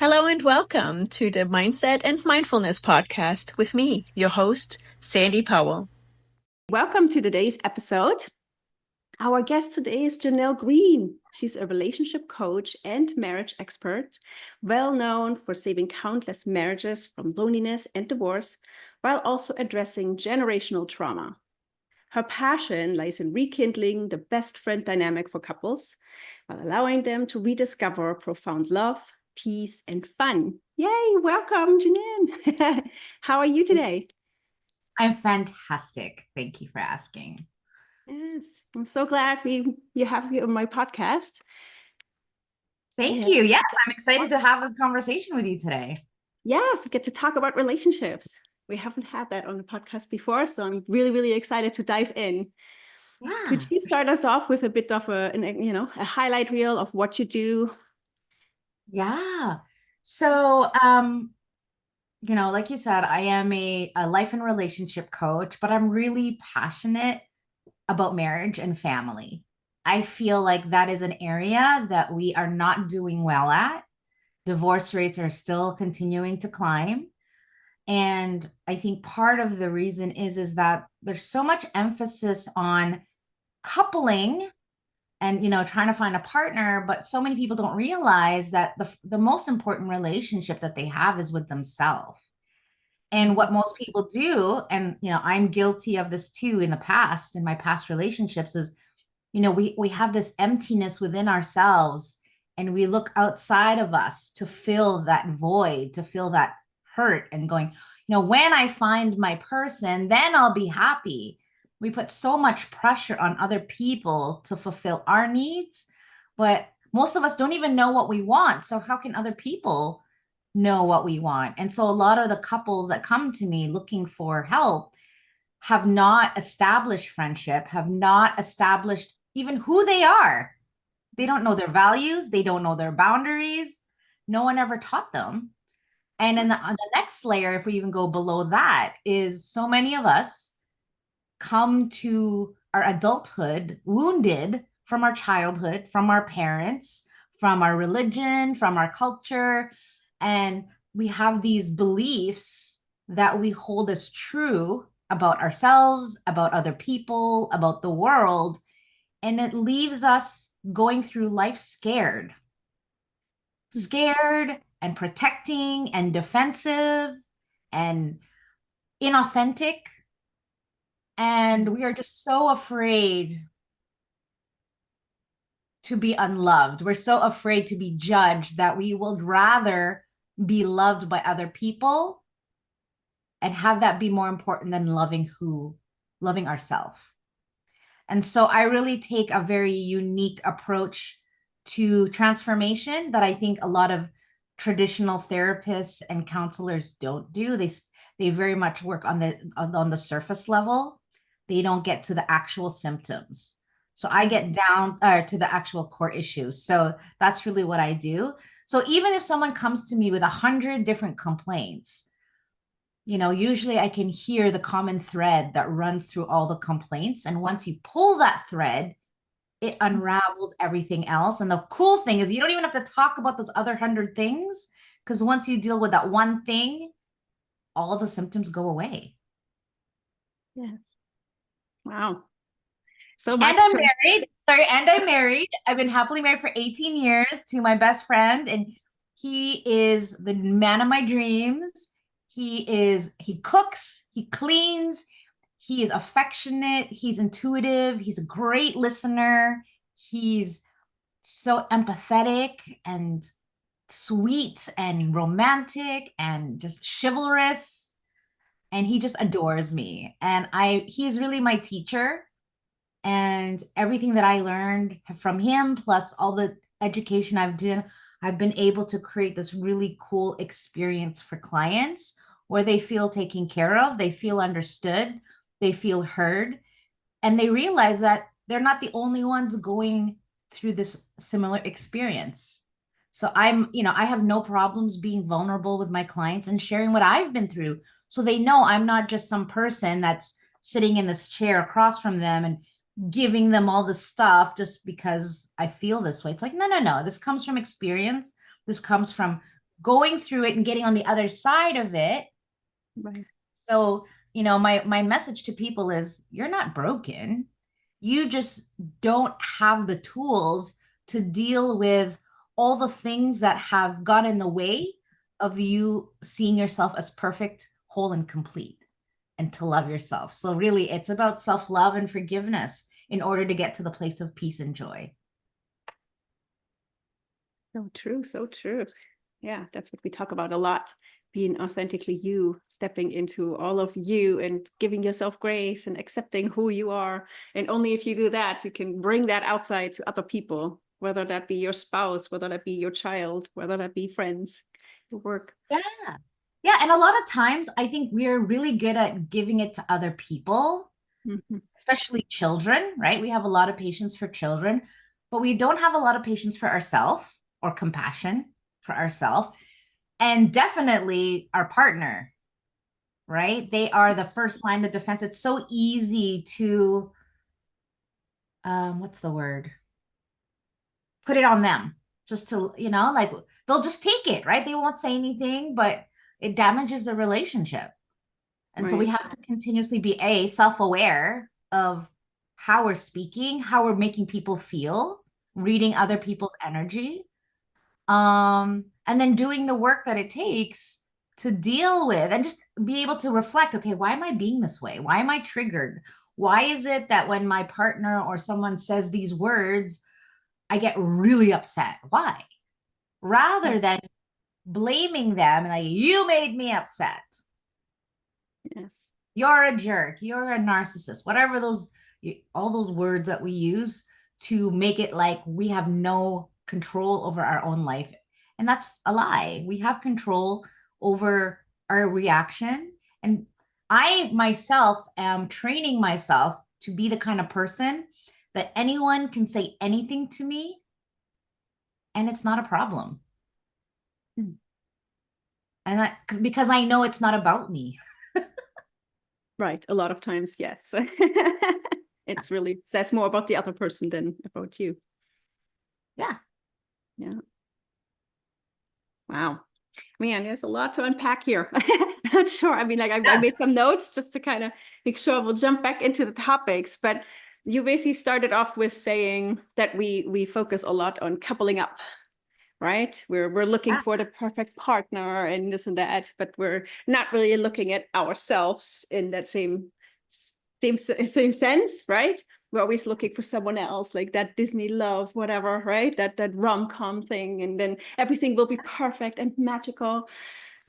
Hello and welcome to the Mindset and Mindfulness Podcast with me, your host, Sandy Powell. Welcome to today's episode. Our guest today is Jeanell Greene. She's a relationship coach and marriage expert, well known for saving countless marriages from loneliness and divorce, while also addressing generational trauma. Her passion lies in rekindling the best friend dynamic for couples, while allowing them to rediscover profound love, peace, and fun. Yay, welcome, Jeanell. How are you today? I'm fantastic. Thank you for asking. Yes, I'm so glad you have you on my podcast. Thank you. Yes, I'm excited to have this conversation with you today. Yes, we get to talk about relationships. We haven't had that on the podcast before, so I'm really, really excited to dive in. Yeah. Could you start us off with a bit of a highlight reel of what you do? Yeah. So, like you said, I am a life and relationship coach, but I'm really passionate about marriage and family. I feel like that is an area that we are not doing well at. Divorce rates are still continuing to climb. And I think part of the reason is that there's so much emphasis on coupling and trying to find a partner, but so many people don't realize that the most important relationship that they have is with themselves. And what most people do, and I'm guilty of this too in the past, in my past relationships, is we have this emptiness within ourselves and we look outside of us to fill that void, to fill that hurt, and going, when I find my person, then I'll be happy. We put so much pressure on other people to fulfill our needs, but most of us don't even know what we want. So how can other people know what we want? And so a lot of the couples that come to me looking for help have not established friendship, have not established even who they are. They don't know their values. They don't know their boundaries. No one ever taught them. And then on the next layer, if we even go below that, is so many of us come to our adulthood wounded from our childhood, from our parents, from our religion, from our culture. And we have these beliefs that we hold as true about ourselves, about other people, about the world. And it leaves us going through life scared and protecting and defensive and inauthentic. And we are just so afraid to be unloved. We're so afraid to be judged that we would rather be loved by other people and have that be more important than loving ourselves. And so I really take a very unique approach to transformation that I think a lot of traditional therapists and counselors don't do. They very much work on the surface level. They don't get to the actual symptoms. So I get down to the actual core issues. So that's really what I do. So even if someone comes to me with 100 different complaints, usually I can hear the common thread that runs through all the complaints. And once you pull that thread, it unravels everything else. And the cool thing is you don't even have to talk about those other 100 things, because once you deal with that one thing, all the symptoms go away. Yes. Wow. So much. And I'm married. I've been happily married for 18 years to my best friend, and he is the man of my dreams. He cooks, he cleans, he is affectionate, he's intuitive, he's a great listener, he's so empathetic and sweet and romantic and just chivalrous, and he just adores me. And he's really my teacher. And everything that I learned from him, plus all the education I've done, I've been able to create this really cool experience for clients where they feel taken care of, they feel understood, they feel heard, and they realize that they're not the only ones going through this similar experience. So I have no problems being vulnerable with my clients and sharing what I've been through. So they know I'm not just some person that's sitting in this chair across from them and giving them all this stuff just because I feel this way. It's like, no. This comes from experience. This comes from going through it and getting on the other side of it. Right. So, my message to people is you're not broken. You just don't have the tools to deal with all the things that have got in the way of you seeing yourself as perfect, whole, and complete, and to love yourself. So really, it's about self-love and forgiveness in order to get to the place of peace and joy. So true, so true. Yeah, that's what we talk about a lot. Being authentically you, stepping into all of you and giving yourself grace and accepting who you are. And only if you do that, you can bring that outside to other people, whether that be your spouse, whether that be your child, whether that be friends, your work. Yeah. Yeah. And a lot of times I think we're really good at giving it to other people, especially children, right? We have a lot of patience for children, but we don't have a lot of patience for ourselves or compassion for ourselves. And definitely our partner, right? They are the first line of defense. It's so easy to, what's the word? Put it on them just to, like they'll just take it, right? They won't say anything, but it damages the relationship. And so we have to continuously be self-aware of how we're speaking, how we're making people feel, reading other people's energy, and then doing the work that it takes to deal with and just be able to reflect, okay, why am I being this way? Why am I triggered? Why is it that when my partner or someone says these words, I get really upset? Why? Rather than blaming them and like, you made me upset. Yes. You're a jerk. You're a narcissist. Whatever all those words that we use to make it like we have no control over our own life. And that's a lie. We have control over our reaction. And I myself am training myself to be the kind of person that anyone can say anything to me and it's not a problem. And because I know it's not about me. Right. A lot of times, yes. It's really says more about the other person than about you. Yeah. Yeah. Wow. Man, there's a lot to unpack here. I'm not sure. I mean, like I made some notes just to kind of make sure we'll jump back into the topics. But you basically started off with saying that we focus a lot on coupling up, right? We're looking for the perfect partner and this and that, but we're not really looking at ourselves in that same sense, right? We're always looking for someone else, like that Disney love, whatever, right? That rom-com thing, and then everything will be perfect and magical.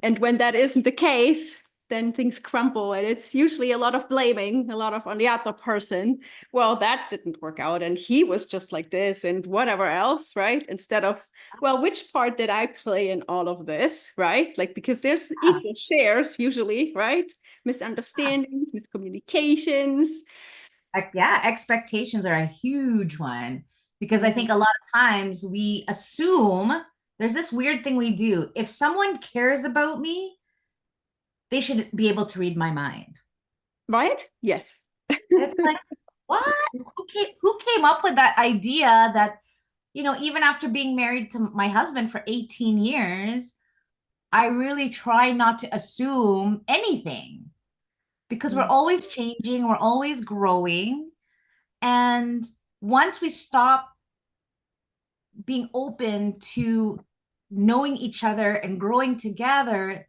And when that isn't the case, then things crumble, and it's usually a lot of blaming, a lot of on the other person. Well, that didn't work out, and he was just like this, and whatever else, right? Instead of, well, which part did I play in all of this, right? Like, because there's equal shares usually, right? Misunderstandings, miscommunications. Yeah, expectations are a huge one because I think a lot of times we assume there's this weird thing we do. If someone cares about me, they should be able to read my mind. Right? Yes. It's like, what? Who came up with that idea that, even after being married to my husband for 18 years, I really try not to assume anything because we're always changing, we're always growing. And once we stop being open to knowing each other and growing together,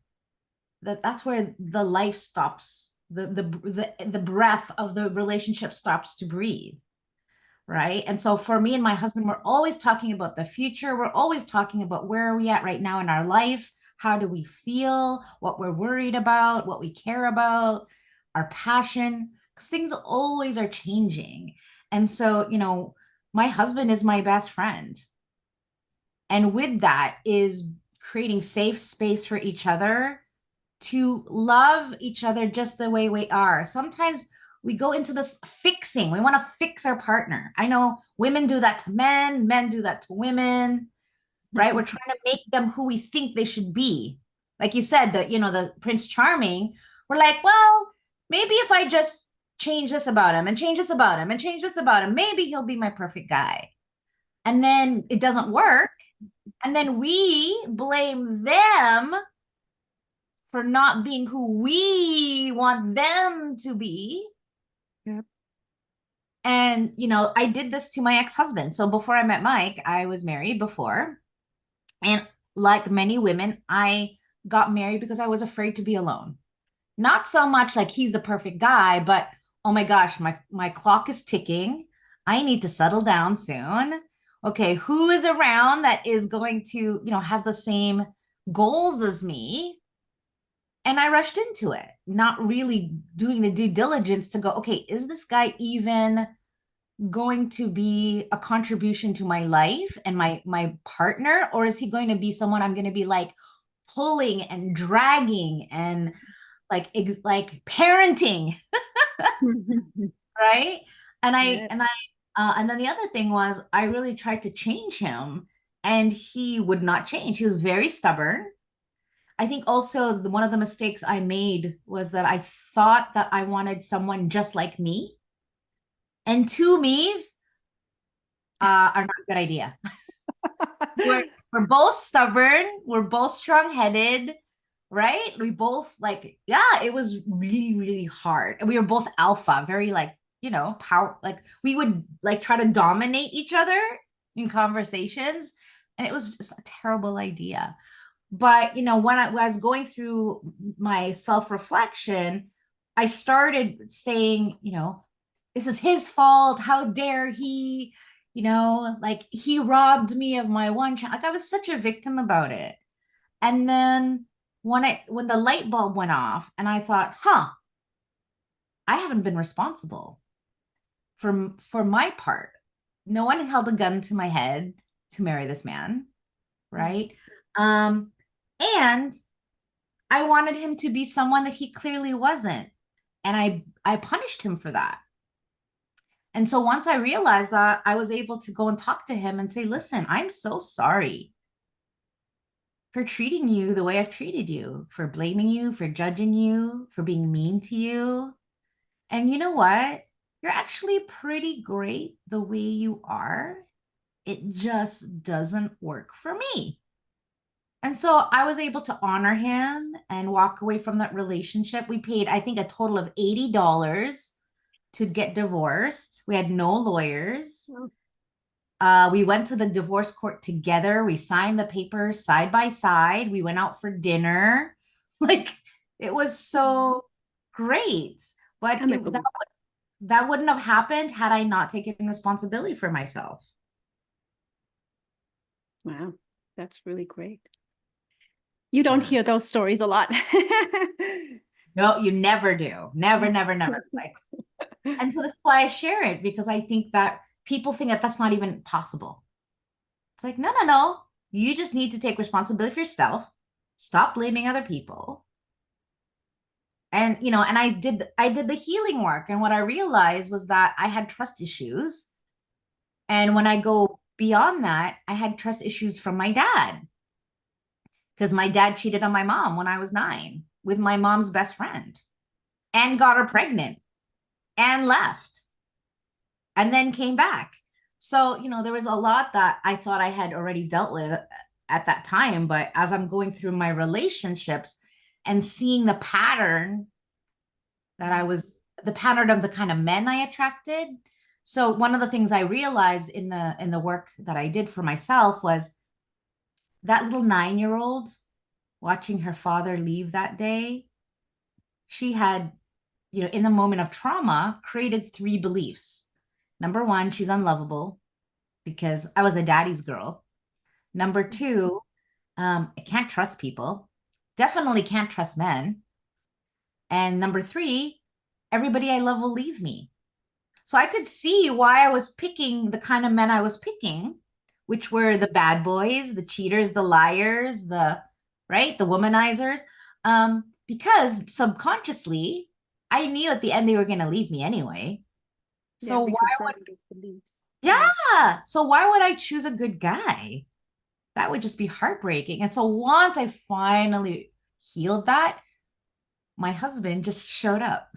that's where the life stops. The breath of the relationship stops to breathe. Right. And so for me and my husband, we're always talking about the future. We're always talking about where are we at right now in our life? How do we feel? What we're worried about, what we care about, our passion, because things always are changing. And so, my husband is my best friend. And with that is creating safe space for each other to love each other just the way we are. Sometimes we go into this fixing. We want to fix our partner. I know women do that to men do that to women, right? We're trying to make them who we think they should be. Like you said, the Prince Charming, we're like, well, maybe if I just change this about him and change this about him and change this about him, maybe he'll be my perfect guy. and then it doesn't work. And then we blame them for not being who we want them to be. Yep. And, I did this to my ex-husband. So before I met Mike, I was married before. And like many women, I got married because I was afraid to be alone. Not so much like he's the perfect guy, but oh my gosh, my clock is ticking. I need to settle down soon. Okay, who is around that is going to, has the same goals as me? And I rushed into it, not really doing the due diligence to go, okay, is this guy even going to be a contribution to my life and my partner, or is he going to be someone I'm going to be like pulling and dragging and like parenting, right? And Yeah. and then the other thing was I really tried to change him, and he would not change. He was very stubborn. I think also one of the mistakes I made was that I thought that I wanted someone just like me, and two me's are not a good idea. We're both stubborn. We're both strong-headed, right? We both it was really, really hard. And we were both alpha, very power, we would try to dominate each other in conversations. And it was just a terrible idea. But, when I was going through my self-reflection, I started saying, this is his fault. How dare he? He robbed me of my one child. I was such a victim about it. And then when the light bulb went off and I thought, I haven't been responsible for my part. No one held a gun to my head to marry this man, right? And I wanted him to be someone that he clearly wasn't. And I punished him for that. And so once I realized that, I was able to go and talk to him and say, listen, I'm so sorry for treating you the way I've treated you, for blaming you, for judging you, for being mean to you. And you know what? You're actually pretty great the way you are. It just doesn't work for me. And so I was able to honor him and walk away from that relationship. We paid, I think, a total of $80 to get divorced. We had no lawyers. We went to the divorce court together. We signed the papers side by side. We went out for dinner. It was so great. But that wouldn't have happened had I not taken responsibility for myself. Wow, that's really great. You don't hear those stories a lot. No, you never do. Never, never, never. And so that's why I share it, because I think that people think that that's not even possible. It's like, no, no, no. You just need to take responsibility for yourself. Stop blaming other people. And, and I did the healing work. And what I realized was that I had trust issues. And when I go beyond that, I had trust issues from my dad. Because my dad cheated on my mom when I was 9 with my mom's best friend and got her pregnant and left and then came back. So, there was a lot that I thought I had already dealt with at that time. But as I'm going through my relationships and seeing the pattern the pattern of the kind of men I attracted. So one of the things I realized in the work that I did for myself was that little 9-year-old watching her father leave that day, she had, in the moment of trauma, created 3 beliefs. Number 1, she's unlovable because I was a daddy's girl. Number 2, I can't trust people. Definitely can't trust men. And number 3, everybody I love will leave me. So I could see why I was picking the kind of men I was picking, which were the bad boys, the cheaters, the liars, the womanizers. Because subconsciously, I knew at the end they were going to leave me anyway. So so why would I choose a good guy? That would just be heartbreaking. And so once I finally healed that, my husband just showed up.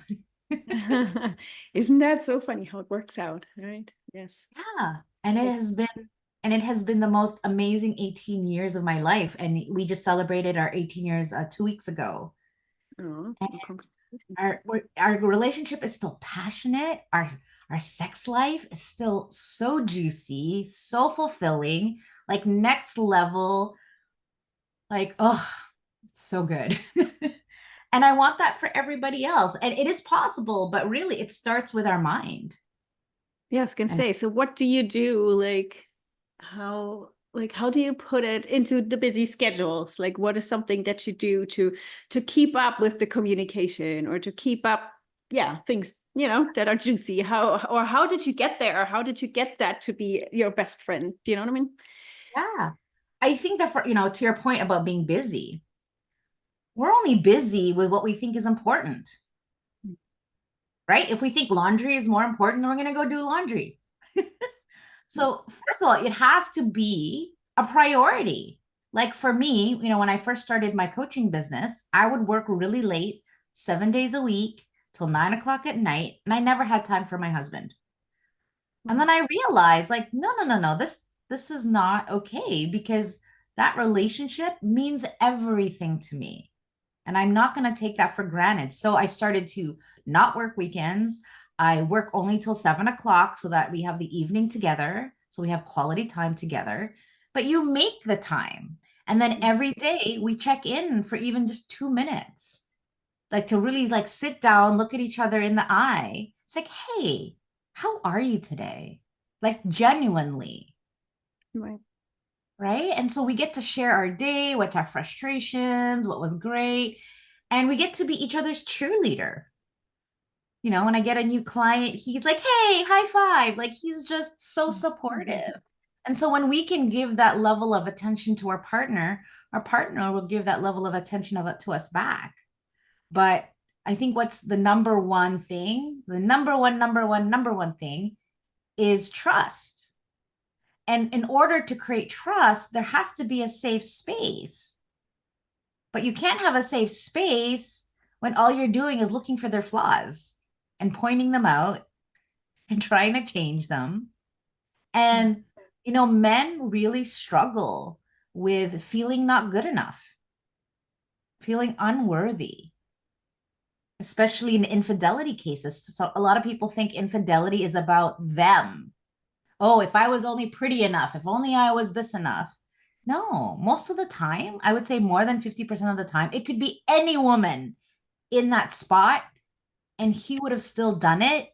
Isn't that so funny how it works out, right? Yes. Yeah. And it has been And it has been the most amazing 18 years of my life. And we just celebrated our 18 years 2 weeks ago. Oh, And congratulations. our relationship is still passionate. Our sex life is still so juicy, so fulfilling, like next level. Like, oh, it's so good. And I want that for everybody else. And it is possible, but really it starts with our mind. Yeah, I was gonna And say, so what do you do? How do you put it into the busy schedules? Like, what is something that you do to keep up with the communication or to keep up, yeah, things, that are juicy? How did you get there? Or how did you get that to be your best friend? Do you know what I mean? yeah, I think that to your point about being busy, we're only busy with what we think is important, right? If we think laundry is more important, then we're going to go do laundry. So, first of all, it has to be a priority. Like for me, when I first started my coaching business, I would work really late, 7 days a week till 9 o'clock at night, and I never had time for my husband. And then I realized, like, no, no, no, no, this is not okay because that relationship means everything to me. And I'm not going to take that for granted. So I started to not work weekends. I work only till 7 o'clock so that we have the evening together. So we have quality time together. But you make the time. And then every day we check in for even just 2 minutes, like to really like sit down, look at each other in the eye. It's like, hey, how are you today? Like genuinely. Right. Right. And so we get to share our day, what's our frustrations, what was great. And we get to be each other's cheerleader. When I get a new client, he's like, hey, high five. Like he's just so supportive. And so when we can give that level of attention to our partner will give that level of attention to us back. But I think what's the number one thing, the number one thing is trust. And in order to create trust, there has to be a safe space. But you can't have a safe space when all you're doing is looking for their flaws and pointing them out and trying to change them. And, men really struggle with feeling not good enough, feeling unworthy, especially in infidelity cases. So a lot of people think infidelity is about them. Oh, if I was only pretty enough, if only I was this enough. No, most of the time, I would say more than 50% of the time, it could be any woman in that spot, and he would have still done it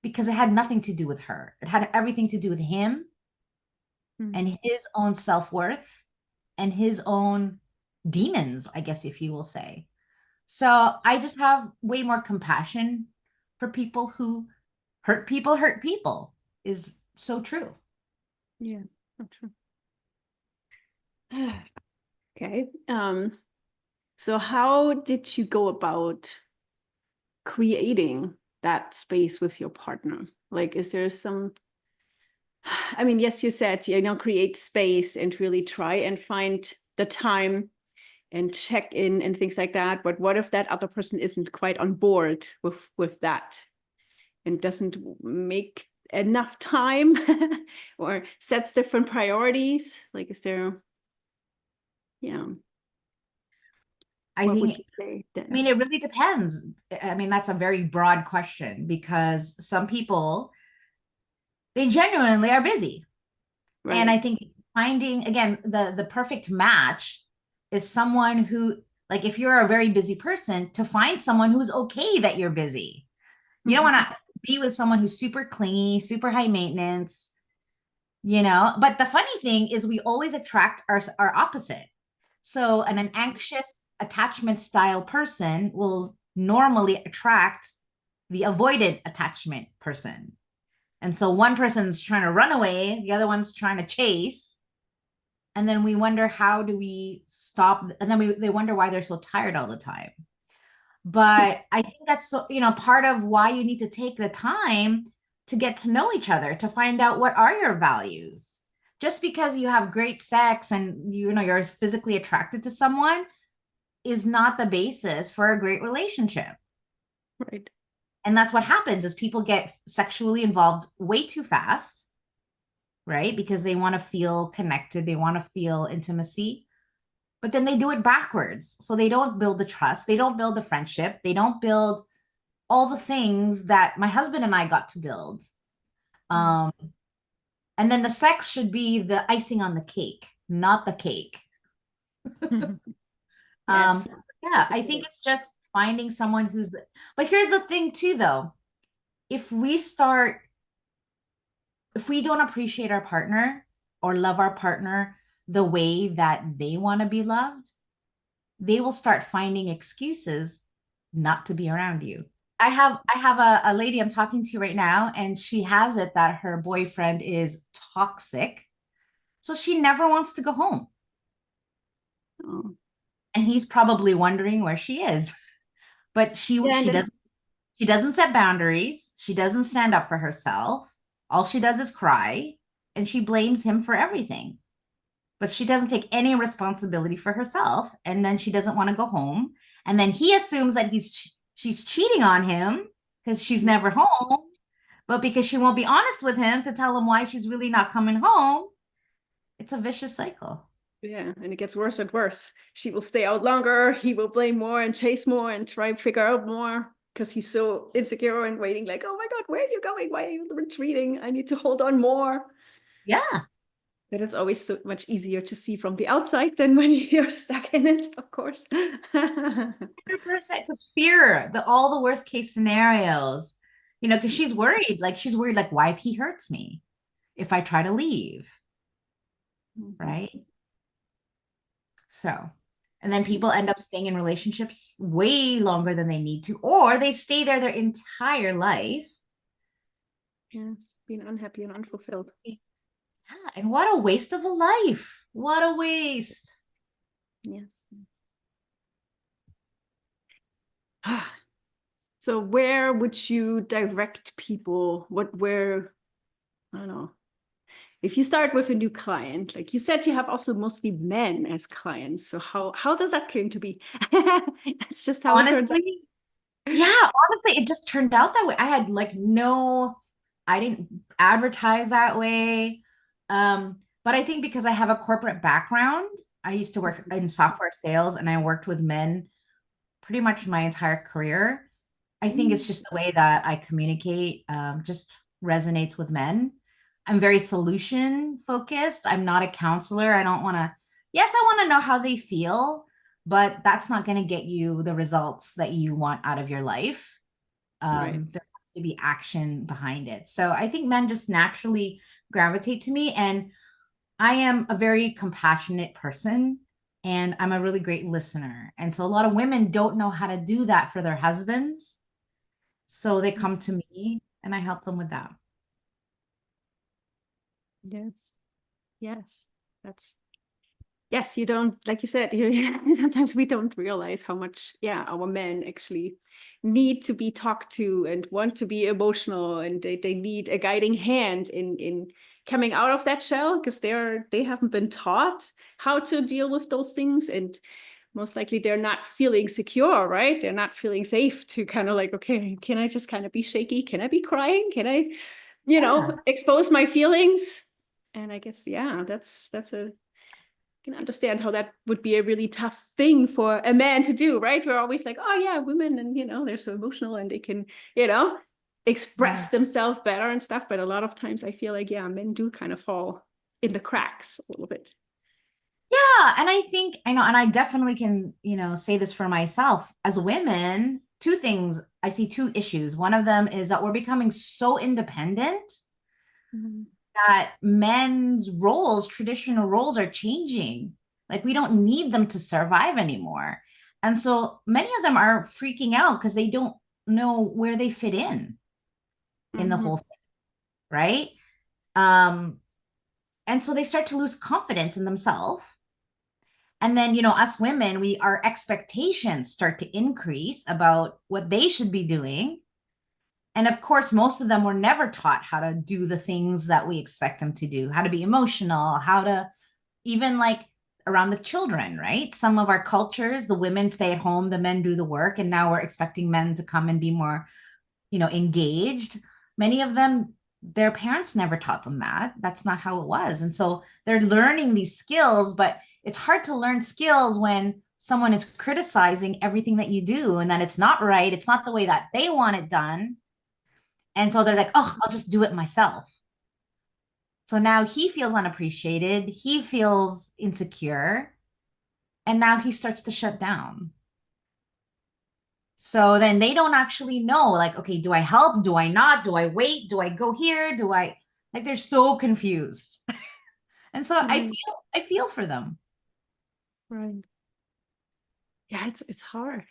because it had nothing to do with her. It had everything to do with him and his own self-worth and his own demons, I guess, if you will say. So I just have way more compassion for people who hurt people is so true. Yeah, that's true. Okay. So how did you go about creating that space with your partner? Like, is there yes, you said, create space and really try and find the time and check in and things like that. But what if that other person isn't quite on board with that and doesn't make enough time or sets different priorities? Like, is there, what would you say there? It really depends. That's a very broad question because some people, they genuinely are busy. Right. And I think finding, again, the perfect match is someone who, like, if you're a very busy person, to find someone who's okay that you're busy. You don't want to be with someone who's super clingy, super high maintenance, But the funny thing is we always attract our opposite. So an anxious attachment style person will normally attract the avoidant attachment person. And so one person's trying to run away, the other one's trying to chase. And then we wonder, how do we stop? And then they wonder why they're so tired all the time. But I think that's, part of why you need to take the time to get to know each other, to find out what are your values. Just because you have great sex and, you're physically attracted to someone is not the basis for a great relationship. Right. And that's what happens is people get sexually involved way too fast, right? Because they want to feel connected, they want to feel intimacy, but then they do it backwards. So they don't build the trust, they don't build the friendship, they don't build all the things that my husband and I got to build. Um, and then the sex should be the icing on the cake, not the cake. Yes. Yeah, I think it's just finding someone but here's the thing too, though. If we don't appreciate our partner or love our partner the way that they want to be loved, they will start finding excuses not to be around you. I have a lady I'm talking to right now, and she has it that her boyfriend is toxic. So she never wants to go home. Oh. And he's probably wondering where she is. But she doesn't set boundaries. She doesn't stand up for herself. All she does is cry, and she blames him for everything. But she doesn't take any responsibility for herself, and then she doesn't want to go home. And then he assumes that she's cheating on him because she's never home, but because she won't be honest with him to tell him why she's really not coming home. It's a vicious cycle. Yeah, and it gets worse and worse. She will stay out longer, he will blame more and chase more and try to figure out more because he's so insecure and waiting like, oh my God, where are you going? Why are you retreating? I need to hold on more. Yeah. But it's always so much easier to see from the outside than when you're stuck in it, of course. 100%, because fear, all the worst case scenarios, because she's worried, like, why if he hurts me if I try to leave, right? So, and then people end up staying in relationships way longer than they need to, or they stay there their entire life. Yes, being unhappy and unfulfilled. Yeah, and what a waste of a life. What a waste. Yes. So where would you direct people? Where, I don't know. If you start with a new client, like you said, you have also mostly men as clients. So how does that came to be? That's just how it turns out. Yeah, honestly, it just turned out that way. I didn't advertise that way. But I think because I have a corporate background, I used to work in software sales, and I worked with men pretty much my entire career. I think it's just the way that I communicate, just resonates with men. I'm very solution focused. I'm not a counselor. I don't want to, yes, I want to know how they feel, but that's not going to get you the results that you want out of your life. Right. There has to be action behind it. So I think men just naturally gravitate to me. And I am a very compassionate person, and I'm a really great listener. And so a lot of women don't know how to do that for their husbands. So they come to me and I help them with that. Yes. Yes. Yes, you don't, like you said, sometimes we don't realize how much, our men actually need to be talked to and want to be emotional, and they need a guiding hand in coming out of that shell, because they haven't been taught how to deal with those things, and most likely they're not feeling secure, right? They're not feeling safe to kind of like, okay, can I just kind of be shaky? Can I be crying? Can I, expose my feelings? And I guess, that's can understand how that would be a really tough thing for a man to do, right? We're always like, oh yeah, women, and they're so emotional and they can, express themselves better and stuff. But a lot of times I feel like, men do kind of fall in the cracks a little bit. Yeah. And I think I know, and I definitely can, say this for myself. As women, two things, I see two issues. One of them is that we're becoming so independent that men's roles, traditional roles, are changing. Like, we don't need them to survive anymore. And so many of them are freaking out because they don't know where they fit in the whole thing, right? And so they start to lose confidence in themselves. And then, us women, our expectations start to increase about what they should be doing. And of course, most of them were never taught how to do the things that we expect them to do, how to be emotional, how to even like around the children, right? Some of our cultures, the women stay at home, the men do the work. And now we're expecting men to come and be more, engaged. Many of them their parents never taught them that. That's not how it was. And so they're learning these skills, but it's hard to learn skills when someone is criticizing everything that you do and that it's not right. It's not the way that they want it done. And so they're like, oh, I'll just do it myself. So now he feels unappreciated. He feels insecure. And now he starts to shut down. So then they don't actually know, like, okay, do I help? Do I not? Do I wait? Do I go here? Do I like they're so confused. And so I feel for them. Right. Yeah, it's hard.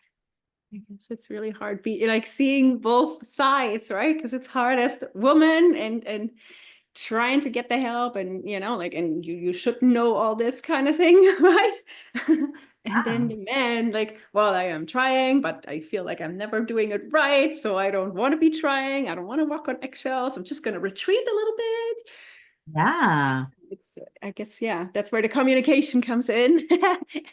I guess it's really hard be like seeing both sides, right? Because it's hard as the woman and trying to get the help and like and you should know all this kind of thing, right? And then Yeah. the man like, well, I am trying, but I feel like I'm never doing it right. So I don't want to be trying. I don't want to walk on eggshells. I'm just going to retreat a little bit. Yeah. It's, I guess, yeah, that's where the communication comes in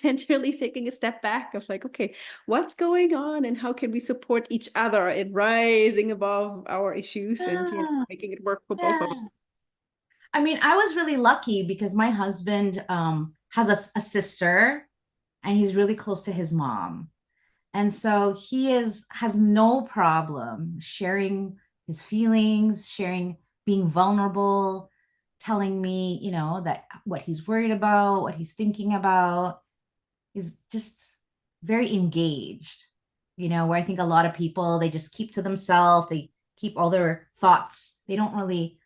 and really taking a step back of like, okay, what's going on and how can we support each other in rising above our issues and Yeah. making it work for both of us. Yeah. I mean, I was really lucky because my husband has a sister and he's really close to his mom. And so he has no problem sharing his feelings, sharing, being vulnerable, telling me, that what he's worried about, what he's thinking about. Is just very engaged, where I think a lot of people, they just keep to themselves, they keep all their thoughts, they don't really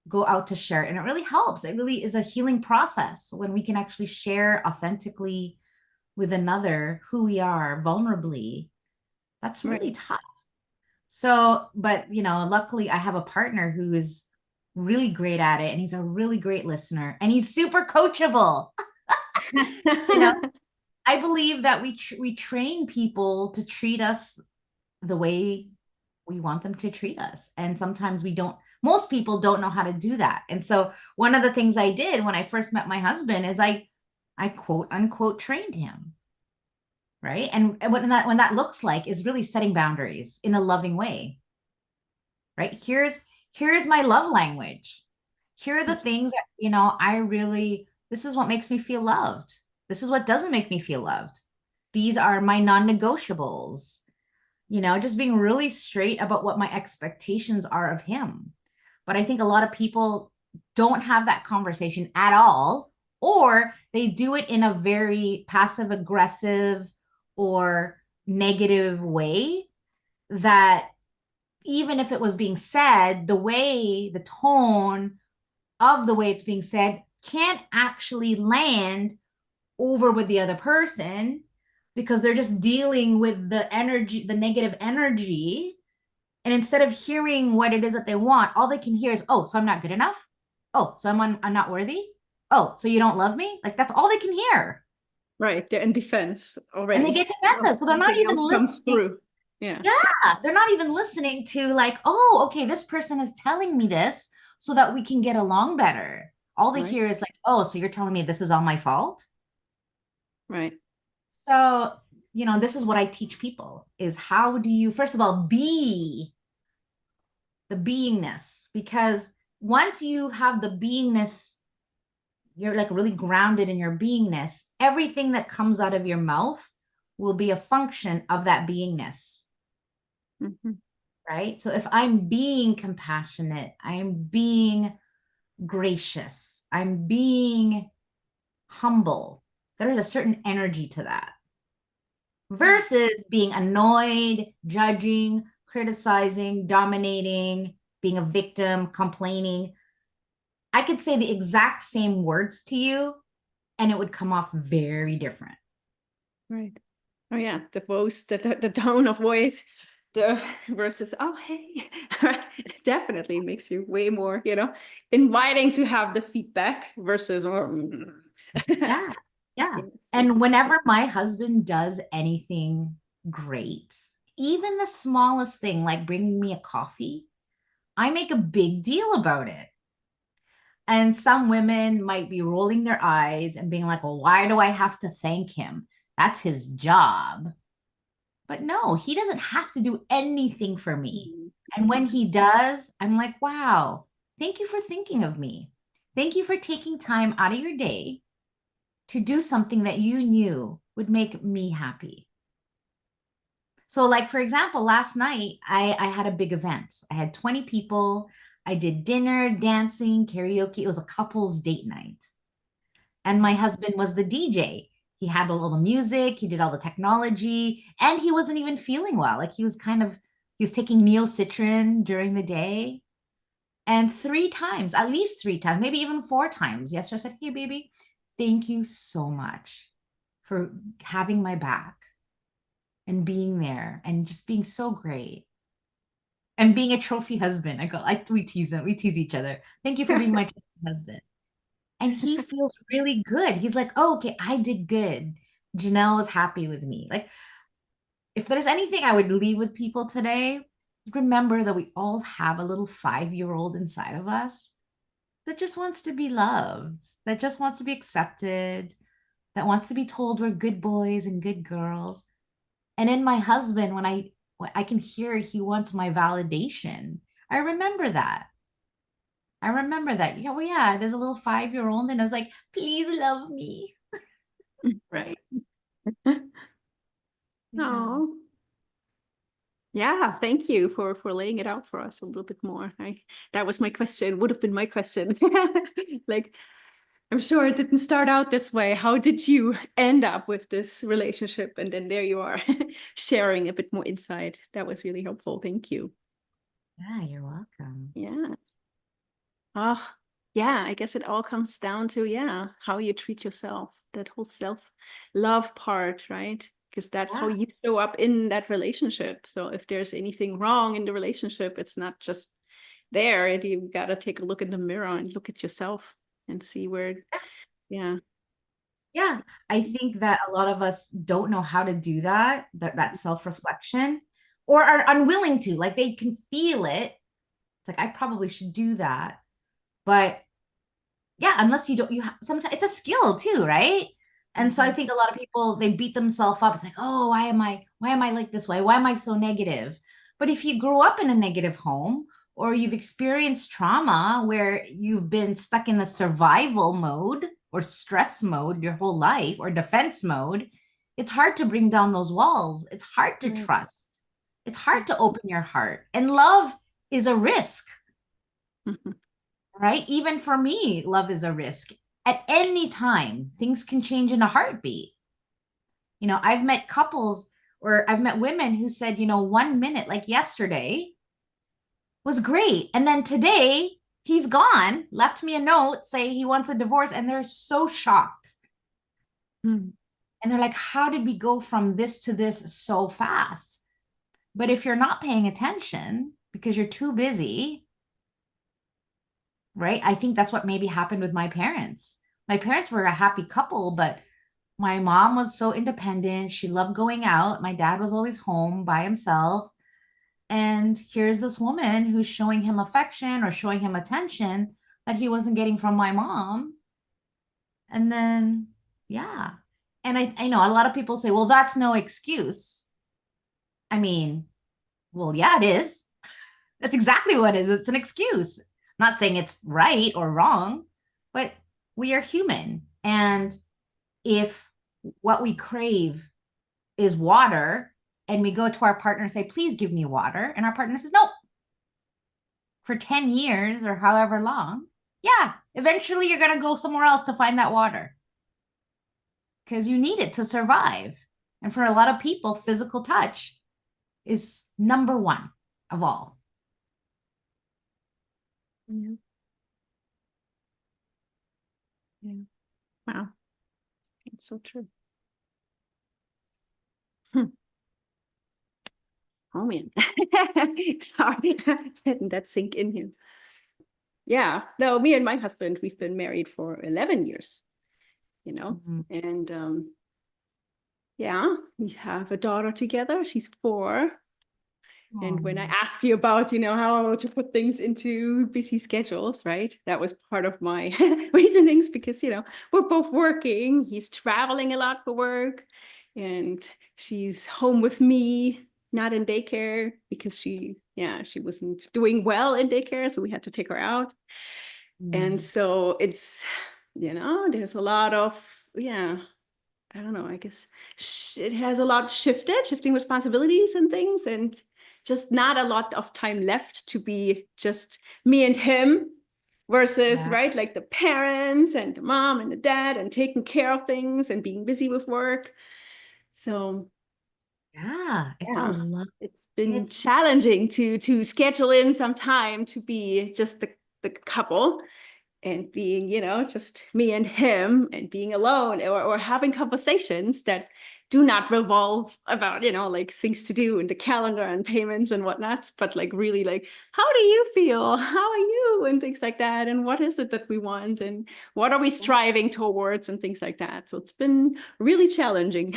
go out to share. And it really helps. It really is a healing process when we can actually share authentically with another who we are vulnerably. That's really Right. tough. So, but luckily I have a partner who is really great at it and he's a really great listener and he's super coachable. you know I believe that we train people to treat us the way we want them to treat us. And sometimes we don't, most people don't know how to do that. And so one of the things I did when I first met my husband is I quote unquote trained him. Right. And when that looks like is really setting boundaries in a loving way. Right. Here's my love language. Here are the things that, this is what makes me feel loved. This is what doesn't make me feel loved. These are my non-negotiables. Just being really straight about what my expectations are of him. But I think a lot of people don't have that conversation at all, or they do it in a very passive aggressive or negative way that even if it was being said, the tone of the way it's being said can't actually land over with the other person because they're just dealing with the energy, the negative energy. And instead of hearing what it is that they want, all they can hear is, oh, so I'm not good enough. Oh, so I'm not worthy. Oh, so you don't love me? Like that's all they can hear. Right. They're in defense And they already. get defensive. So they're not Nothing even else comes listening. through. Yeah. Yeah, they're not even listening to like, oh, okay, this person is telling me this so that we can get along better. All they Right. hear is like, oh, so you're telling me this is all my fault? Right. So, this is what I teach people is how do you, first of all, be the beingness? Because once you have the beingness, you're like really grounded in your beingness, everything that comes out of your mouth will be a function of that beingness. Mm-hmm. Right? So if I'm being compassionate, I'm being gracious, I'm being humble, there is a certain energy to that versus being annoyed, judging, criticizing, dominating, being a victim, complaining. I could say the exact same words to you and it would come off very different. Right. Oh yeah, the voice, the tone of voice, the versus, oh hey, it definitely makes you way more, inviting to have the feedback versus Yeah. Yeah. Yes, And whenever my husband does anything great, even the smallest thing like bringing me a coffee, I make a big deal about it. And some women might be rolling their eyes and being like, well, why do I have to thank him? That's his job. But no, he doesn't have to do anything for me. And when he does, I'm like, wow, thank you for thinking of me. Thank you for taking time out of your day to do something that you knew would make me happy. So, like, for example, last night I had a big event. I had 20 people. I did dinner, dancing, karaoke. It was a couple's date night. And my husband was the DJ. He had all the music, he did all the technology, and he wasn't even feeling well. Like he was taking Neocitrin during the day. And 3 times, at least 3 times, maybe even 4 times, yesterday I said, hey, baby, thank you so much for having my back and being there and just being so great and being a trophy husband. We tease him, we tease each other. Thank you for being my trophy husband. And he feels really good. He's like, oh, okay, I did good. Jeanell was happy with me. Like, if there's anything I would leave with people today, remember that we all have a little 5-year-old inside of us that just wants to be loved, that just wants to be accepted, that wants to be told we're good boys and good girls. And in my husband, when I can hear he wants my validation, I remember that. I remember that. Yeah, well, yeah, there's a little 5-year-old, and I was like, please love me. Right. Yeah. Oh, yeah. Thank you for laying it out for us a little bit more. That was my question. Would have been my question. Like, I'm sure it didn't start out this way. How did you end up with this relationship? And then there you are, sharing a bit more insight. That was really helpful. Thank you. Yeah, you're welcome. Yes. Oh, yeah. I guess it all comes down to, yeah, how you treat yourself, that whole self-love part, right? Because that's how Yeah. you show up in that relationship. So if there's anything wrong in the relationship, it's not just there. You got to take a look in the mirror and look at yourself and see where, yeah. Yeah. I think that a lot of us don't know how to do that self-reflection, or are unwilling to. Like, they can feel it. It's like, I probably should do that. But yeah, unless you don't, sometimes it's a skill too, right? And so I think a lot of people, they beat themselves up. It's like, oh, why am I like this way? Why am I so negative? But if you grew up in a negative home, or you've experienced trauma where you've been stuck in the survival mode or stress mode your whole life, or defense mode, it's hard to bring down those walls. It's hard to Right. trust. It's hard to open your heart. And love is a risk, right? Even for me, love is a risk. At any time, things can change in a heartbeat. I've met couples, or I've met women who said, 1 minute, like yesterday, was great. And then today, he's gone, left me a note, say he wants a divorce, and they're so shocked. Mm. And they're like, how did we go from this to this so fast? But if you're not paying attention because you're too busy, right? I think that's what maybe happened with my parents. My parents were a happy couple, but my mom was so independent. She loved going out. My dad was always home by himself. And here's this woman who's showing him affection or showing him attention that he wasn't getting from my mom. And then, yeah. And I know a lot of people say, well, that's no excuse. I mean, well, yeah, it is. That's exactly what it is. It's an excuse. I'm not saying it's right or wrong, but we are human. And if what we crave is water, and we go to our partner and say, please give me water, and our partner says, no, for 10 years or however long, yeah, eventually you're going to go somewhere else to find that water because you need it to survive. And for a lot of people, physical touch is number one of all. Yeah. Yeah. Wow. It's so true. Oh man. Sorry. Letting that sink in here. Yeah. No, me and my husband, we've been married for 11 years, and yeah, we have a daughter together. She's 4. And when I asked you about, how to put things into busy schedules, right? That was part of my reasonings because, we're both working. He's traveling a lot for work, and she's home with me, not in daycare because she yeah, she wasn't doing well in daycare, so we had to take her out. And so it's, there's a lot of, yeah, I don't know, I guess it has a lot shifting responsibilities and things, and just not a lot of time left to be just me and him versus, Yeah. right, like the parents and the mom and the dad and taking care of things and being busy with work. So Yeah, it's a yeah, lot. it's been It's challenging to schedule in some time to be just the couple and being, just me and him and being alone, or having conversations that do not revolve about, like things to do and the calendar and payments and whatnot, but like really like, how do you feel? How are you? And things like that. And what is it that we want? And what are we striving towards and things like that. So it's been really challenging.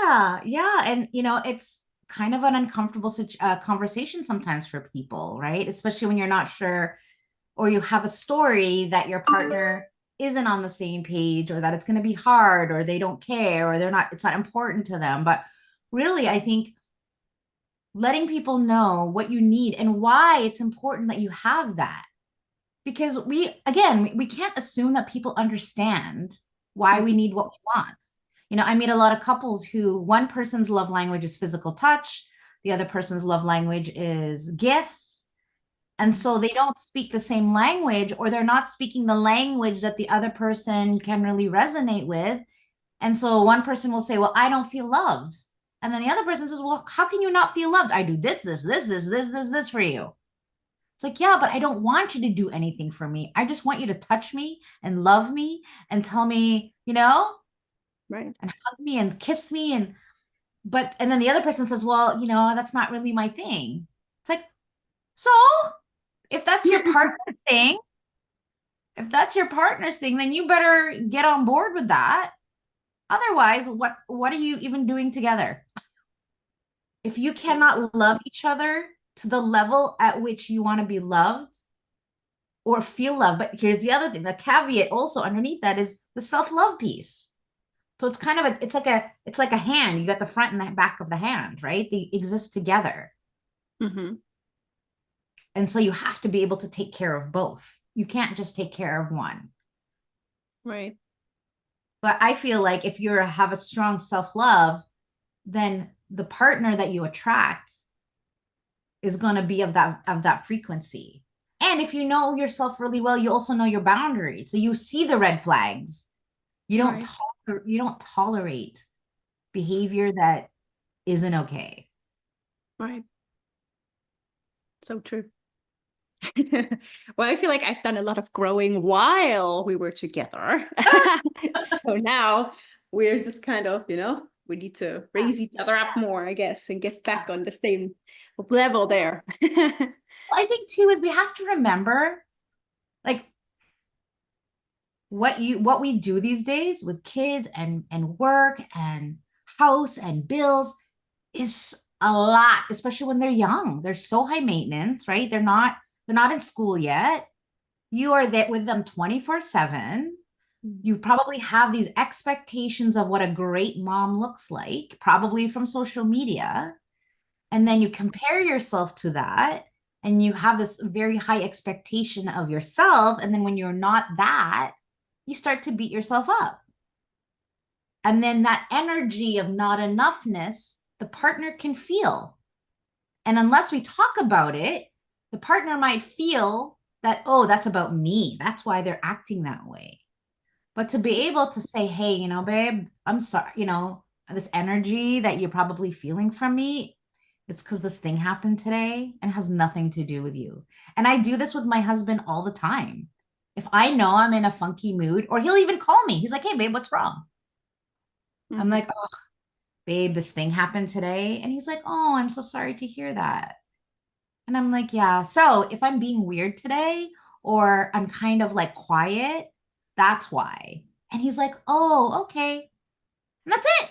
yeah. And it's kind of an uncomfortable conversation sometimes for people, right? Especially when you're not sure, or you have a story that your partner isn't on the same page, or that it's going to be hard, or they don't care, or it's not important to them. But really, I think letting people know what you need and why it's important that you have that. Because we can't assume that people understand why we need what we want. I meet a lot of couples who one person's love language is physical touch, the other person's love language is gifts. And so they don't speak the same language, or they're not speaking the language that the other person can really resonate with. And so one person will say, well, I don't feel loved. And then the other person says, well, how can you not feel loved? I do this for you. It's like, yeah, but I don't want you to do anything for me. I just want you to touch me and love me and tell me, Right. and hug me and kiss me. And then the other person says, well, that's not really my thing. It's like, so if that's your partner's thing, then you better get on board with that. Otherwise, what are you even doing together? If you cannot love each other to the level at which you want to be loved or feel love. But here's the other thing, the caveat also underneath that is the self-love piece. So it's kind of it's like a hand. You got the front and the back of the hand, right? They exist together. Mm-hmm. And so you have to be able to take care of both. You can't just take care of one. Right. But I feel like if you have a strong self-love, then the partner that you attract is going to be of that frequency. And if you know yourself really well, you also know your boundaries. So you see the red flags. You don't tolerate behavior that isn't okay. Right. So true. Well, I feel like I've done a lot of growing while we were together. So now we're just kind of, we need to raise each other up more, I guess, and get back on the same level there. I think too, we have to remember, like, what we do these days with kids and work and house and bills is a lot, especially when they're young. They're so high maintenance, right? They're not in school yet. You are there with them 24/7. You probably have these expectations of what a great mom looks like, probably from social media. And then you compare yourself to that, and you have this very high expectation of yourself. And then when you're not that, you start to beat yourself up. And then that energy of not enoughness, the partner can feel. And unless we talk about it, the partner might feel that, oh, that's about me. That's why they're acting that way. But to be able to say, hey, babe, I'm sorry, this energy that you're probably feeling from me, it's because this thing happened today and has nothing to do with you. And I do this with my husband all the time. If I know I'm in a funky mood, or he'll even call me. He's like, hey, babe, what's wrong? Mm-hmm. I'm like, oh, babe, this thing happened today. And he's like, oh, I'm so sorry to hear that. And I'm like, yeah. So if I'm being weird today, or I'm kind of like quiet, that's why. And he's like, oh, okay. And that's it.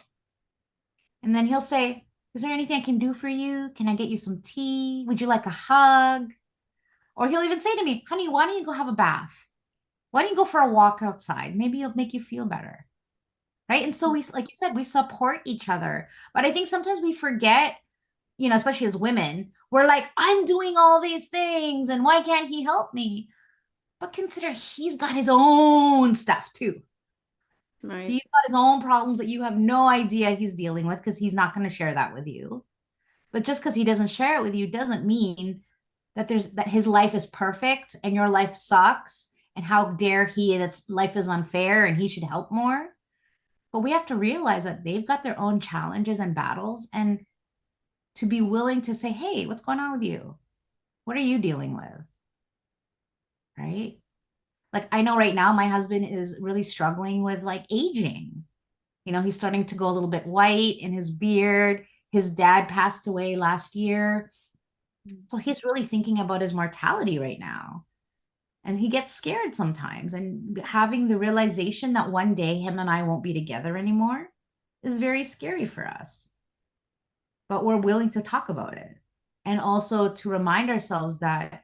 And then he'll say, is there anything I can do for you? Can I get you some tea? Would you like a hug? Or he'll even say to me, honey, why don't you go have a bath? Why don't you go for a walk outside? Maybe it'll make you feel better. Right. And so like you said, we support each other. But I think sometimes we forget, especially as women, we're like, I'm doing all these things and why can't he help me? But consider he's got his own stuff too. Right. He's got his own problems that you have no idea he's dealing with because he's not going to share that with you. But just because he doesn't share it with you doesn't mean that his life is perfect and your life sucks and how dare he, that life is unfair and he should help more. But we have to realize that they've got their own challenges and battles, and to be willing to say, hey, what's going on with you? What are you dealing with? Right? Like, I know right now my husband is really struggling with like aging. He's starting to go a little bit white in his beard. His dad passed away last year. So he's really thinking about his mortality right now. And he gets scared sometimes. And having the realization that one day him and I won't be together anymore is very scary for us. But we're willing to talk about it. And also to remind ourselves that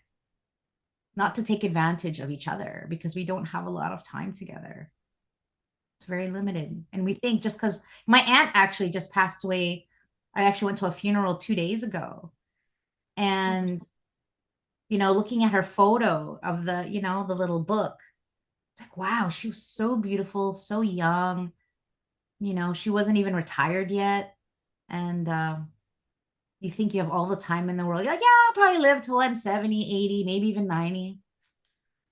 not to take advantage of each other, because we don't have a lot of time together. It's very limited. And we think just because my aunt actually just passed away, I actually went to a funeral 2 days ago. And, looking at her photo of the little book, it's like, wow, she was so beautiful, so young. She wasn't even retired yet. And you think you have all the time in the world. You're like, yeah, I'll probably live till I'm 70, 80, maybe even 90.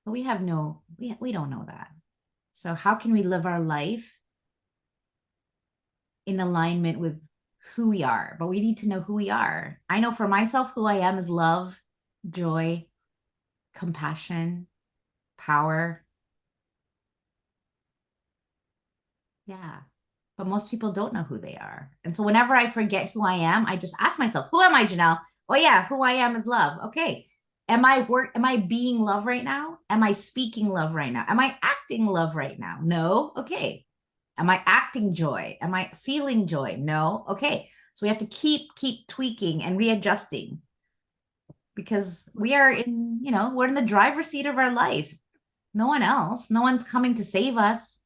But we don't know that. So how can we live our life in alignment with who we are? But we need to know who we are. I know for myself, who I am is love, joy, compassion, power. Yeah. But most people don't know who they are. And so whenever I forget who I am, I just ask myself, who am I, Jeanell? Oh yeah, who I am is love. Okay. Am I being love right now? Am I speaking love right now? Am I acting love right now? No. Okay. Am I acting joy? Am I feeling joy? No. Okay. So we have to keep tweaking and readjusting, because we're in the driver's seat of our life. No one else. No one's coming to save us.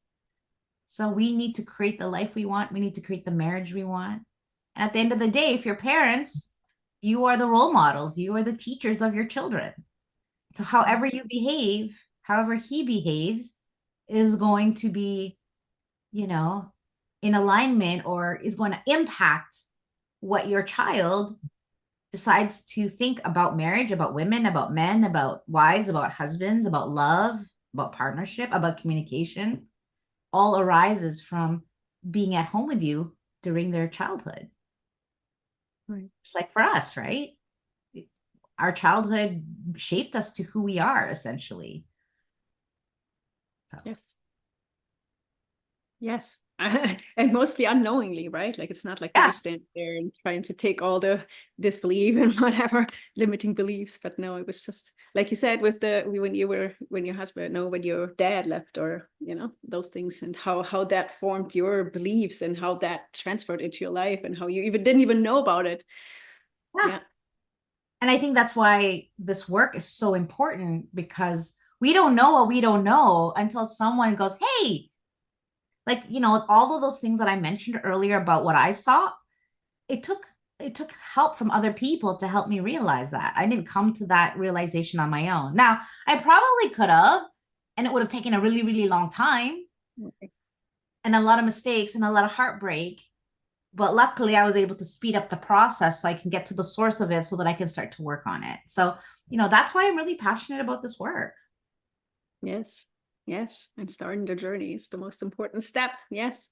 So we need to create the life we want. We need to create the marriage we want. And at the end of the day, if you're parents, you are the role models. You are the teachers of your children. So however you behave, however he behaves, is going to be, in alignment, or is going to impact what your child decides to think about marriage, about women, about men, about wives, about husbands, about love, about partnership, about communication. All arises from being at home with you during their childhood. Right. It's like for us, right? Our childhood shaped us to who we are, essentially. So. Yes. And mostly unknowingly, right? Like, it's not like we were standing there and trying to take all the disbelief and whatever limiting beliefs, but no, it was just like you said, with when your husband, no, when your dad left, or those things, and how that formed your beliefs and how that transferred into your life, and how you didn't even know about it. Yeah. And I think that's why this work is so important, because we don't know what we don't know until someone goes, hey, like, all of those things that I mentioned earlier about what I saw, it took help from other people to help me realize that. I didn't come to that realization on my own. Now, I probably could have, and it would have taken a really, really long time, and a lot of mistakes and a lot of heartbreak. But luckily, I was able to speed up the process so I can get to the source of it so that I can start to work on it. So, that's why I'm really passionate about this work. Yes. And starting the journey is the most important step. Yes.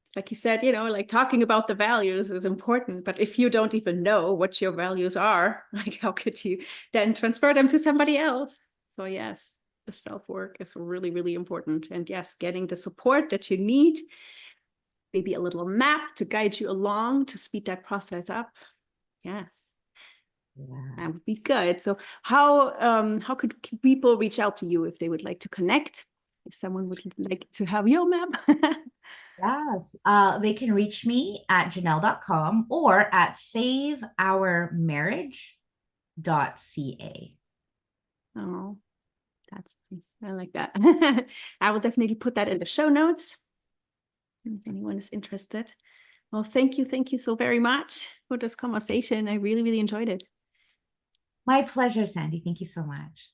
It's like you said, like talking about the values is important, but if you don't even know what your values are, like, how could you then transfer them to somebody else? So yes, the self-work is really, really important. And yes, getting the support that you need, maybe a little map to guide you along to speed that process up. Yes. Yeah. That would be good. So how could people reach out to you if they would like to connect? If someone would like to have your map? Yes. They can reach me at Jeanell.com or at saveourmarriage.ca. Oh, that's nice. I like that. I will definitely put that in the show notes if anyone is interested. Well, thank you so very much for this conversation. I really, really enjoyed it. My pleasure, Sandy. Thank you so much.